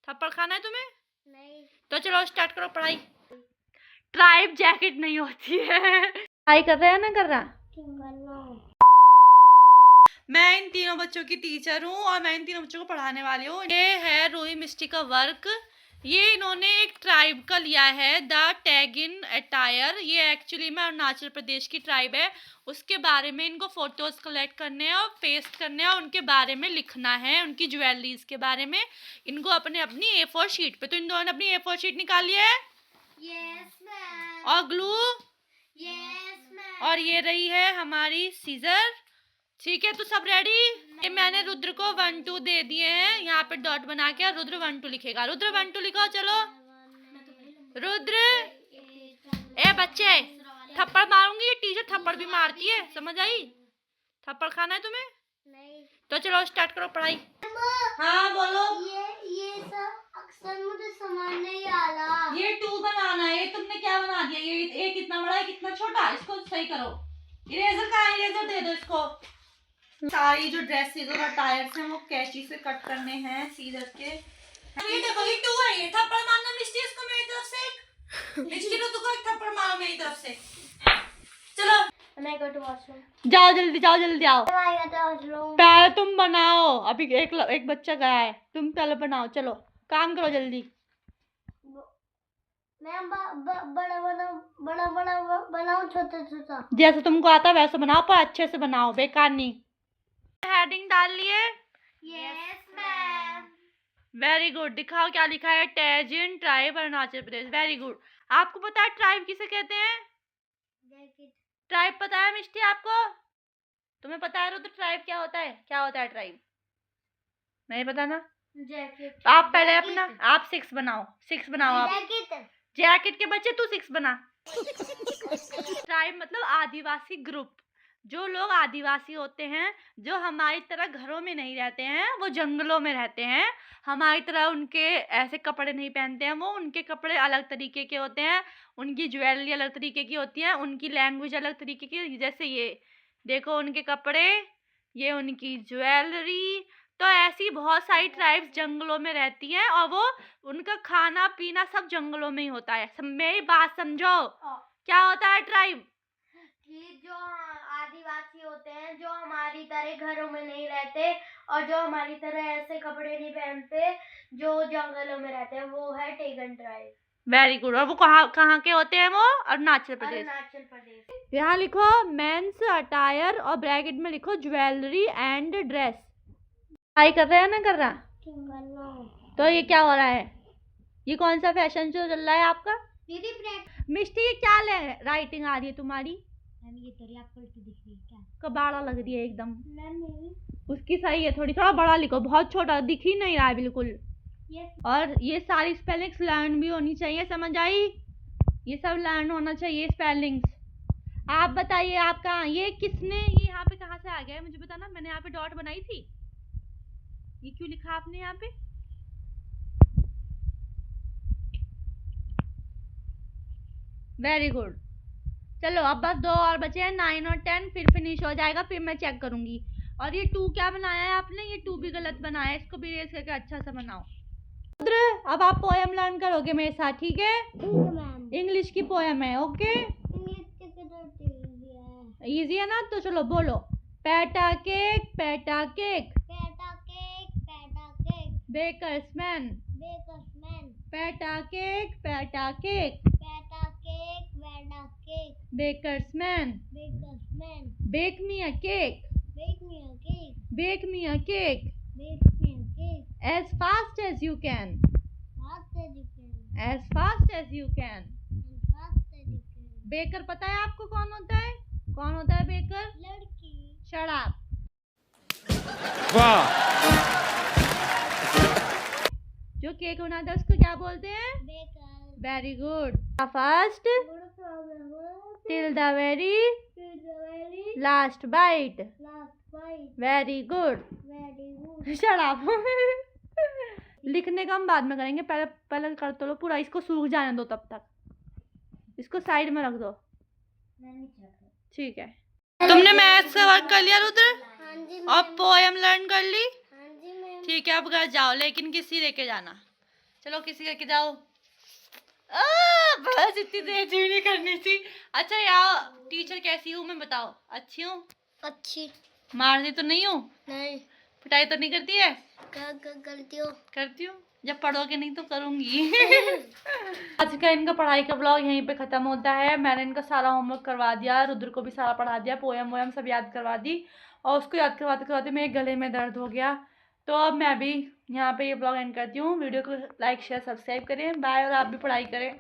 थप्पड़ खाना है तुम्हें? नहीं। तो चलो स्टार्ट करो पढ़ाई। ट्राइब जैकेट नहीं होती है। पढ़ाई कर रहा है ना कर रहा? मैं इन तीनों बच्चों की टीचर हूँ और मैं इन तीनों बच्चों को पढ़ाने वाली हूँ। ये है रूही मिस्टी का वर्क। ये इन्होंने एक ट्राइब का लिया है, द टैगिन अटायर। ये एक्चुअली में अरुणाचल प्रदेश की ट्राइब है। उसके बारे में इनको फोटोज कलेक्ट करने हैं और पेस्ट करने हैं और उनके बारे में लिखना है, उनकी ज्वेलरीज के बारे में। इनको अपनी A4 शीट पे, तो इन दोनों ने अपनी A4 शीट निकाली है। Yes ma'am. और ग्लू। Yes ma'am. और ये रही है हमारी सीजर। ठीक है, तो सब रेडी? ये मैंने रुद्र को 1 2 दे दिए हैं, यहाँ पे डॉट बना के। रुद्र 1 2 लिखेगा। रुद्र 1 2 लिखो। चलो रुद्र। ए बच्चे, थप्पड़ मारूंगी। ये टीचर थप्पड़ भी मारती है, समझ आई? थप्पड़ खाना है तुम्हें? नहीं। तो चलो स्टार्ट करो पढ़ाई। हाँ बोलो। ये सब अक्सर मुझे समझ नहीं आ रहा। ये 2 बनाना है। ये तुमने क्या बना दिया? ये कितना बड़ा है कितना छोटा? इसको सही करो। इरेजर कहाँ है? इरेजर दे दो इसको। सारी जो ड्रेसेस और टायर्स हैं वो कैंची से कट करने हैं, सीजर के। ये देखो, ये 2 है। ये थप्पड़ मारना मिस्टी इसको मेरी तरफ से। मिस्टी रुद्र को एक थप्पड़ मारो मेरी तरफ से। चलो मैं गो टू वॉशरूम। जाओ जल्दी, जाओ जल्दी आओ। वॉशरूम। पहले तुम बनाओ। अभी एक बच्चा गया है, तुम पहले बनाओ। चलो काम करो जल्दी। मैं बड़ा बनाऊं छोटा छोटा? जैसे तुमको आता है वैसे बनाओ, पर अच्छे से बनाओ, बेकार नहीं। हेडिंग डाल लिए? Yes ma'am. Very good. दिखाओ क्या लिखा है। Tagin tribe Arunachal Pradesh. Very good. आपको पता है ट्राइब किसे कहते हैं? ट्राइब पता है मिस्टी आपको? तुम्हें पता है रुद्र ट्राइब क्या होता है? क्या होता है ट्राइब? नहीं पता ना? जैकेट। आप पहले अपना आप 6 बनाओ। 6 बनाओ आप। जैकेट के बच्चे तू 6 बना। ट्राइब मतलब आदिवासी ग्रुप। जो लोग आदिवासी होते हैं, जो हमारी तरह घरों में नहीं रहते हैं, वो जंगलों में रहते हैं। हमारी तरह उनके ऐसे कपड़े नहीं पहनते हैं। वो उनके कपड़े अलग तरीके के होते हैं, उनकी ज्वेलरी अलग तरीके की होती है, उनकी लैंग्वेज अलग तरीके की। जैसे ये देखो उनके कपड़े, ये उनकी ज्वेलरी। तो ऐसी बहुत सारी ट्राइब्स जंगलों में रहती हैं और वो उनका खाना पीना सब जंगलों में ही होता है। मेरी बात समझो। क्या होता है ट्राइब? कि जो आदिवासी होते हैं, जो हमारी तरह घरों में नहीं रहते और जो हमारी तरह ऐसे कपड़े नहीं पहनते, जो जंगलों में रहते हैं, वो है टैगिन ट्राइब। Very good. और वो कहाँ के होते हैं? वो अरुणाचल प्रदेश। अरुणाचल प्रदेश। यहाँ लिखो मेंस अटायर और ब्रैकेट में लिखो ज्वेलरी एंड ड्रेस। ट्राई कर रहे हैं ना कर रहा? तो ये क्या हो रहा है? ये कौन सा फैशन शो चल रहा है आपका? मिस्टी ये क्या राइटिंग आ रही है तुम्हारी? ये तेरी आपको दिख रही है क्या? कबाड़ा लग रही है एकदम। उसकी सही है, थोड़ा बड़ा लिखो, बहुत छोटा दिख ही नहीं रहा है बिल्कुल। और ये सारी स्पेलिंग्स लर्न भी होनी चाहिए, समझ आई? ये सब लर्न होना चाहिए स्पेलिंग्स। आप बताइए आप कहाँ, ये यहाँ पे कहाँ से आ गया है मुझे बताना। मैंने यहाँ पे डॉट बनाई थी, ये क्यों लिखा आपने यहाँ पे? Very good. चलो अब बस 2 और बचे हैं, 9 और 10, फिर फिनिश हो जाएगा, फिर मैं चेक करूंगी। और ये 2 क्या बनाया है आपने? ये 2 भी गलत बनाया है, इसको भी रेस करके अच्छा सा बनाओ। अब आप पोएम लर्न करोगे मेरे साथ, ठीक है? इंग्लिश की पोएम है, ओके? इजी है ना? तो चलो बोलो। Pat a cake pat a cake, pat a cake, baker's man, pat a cake pat a cake, baker's man, bake me a cake, bake me a cake, as fast as you can, as fast as you can। Baker पता है आपको कौन होता है? कौन होता है baker? लड़की। Shut up. वाह। जो केक बनाता है उसको क्या बोलते हैं? Baker. Very good. First till the very last bite। Very good. Shut up. लिखने का हम बाद में करेंगे, पहले कर तो लो पूरा। इसको सूख जाने दो, तब तक इसको साइड में रख दो, ठीक है? तुमने मैथ्स का वर्क कर लिया रुद्र? हाँ जी। और पोएम लर्न कर ली? हाँ जी मैम। ठीक है, अब घर जाओ, लेकिन किसी लेके जाना। चलो किसी करके जाओ। बस इतनी तेज भी नहीं करनी थी। अच्छा यार टीचर कैसी हूँ मैं बताओ? अच्छी हूँ? अच्छी मारती तो नहीं हूँ? नहीं। पिटाई तो नहीं करती है? करती हो? करती हूँ। जब पढ़ोगे नहीं तो करूंगी। आज का इनका पढ़ाई का ब्लॉग यहीं पे खत्म होता है। मैंने इनका सारा होमवर्क करवा दिया, रुद्र को भी सारा पढ़ा दिया, पोयम वोयम सब याद करवा दी और उसको याद करवाते करवाते मेरे गले में दर्द हो गया। तो अब मैं भी यहाँ पे ये ब्लॉग एंड करती हूँ। वीडियो को लाइक शेयर सब्सक्राइब करें। बाय। और आप भी पढ़ाई करें।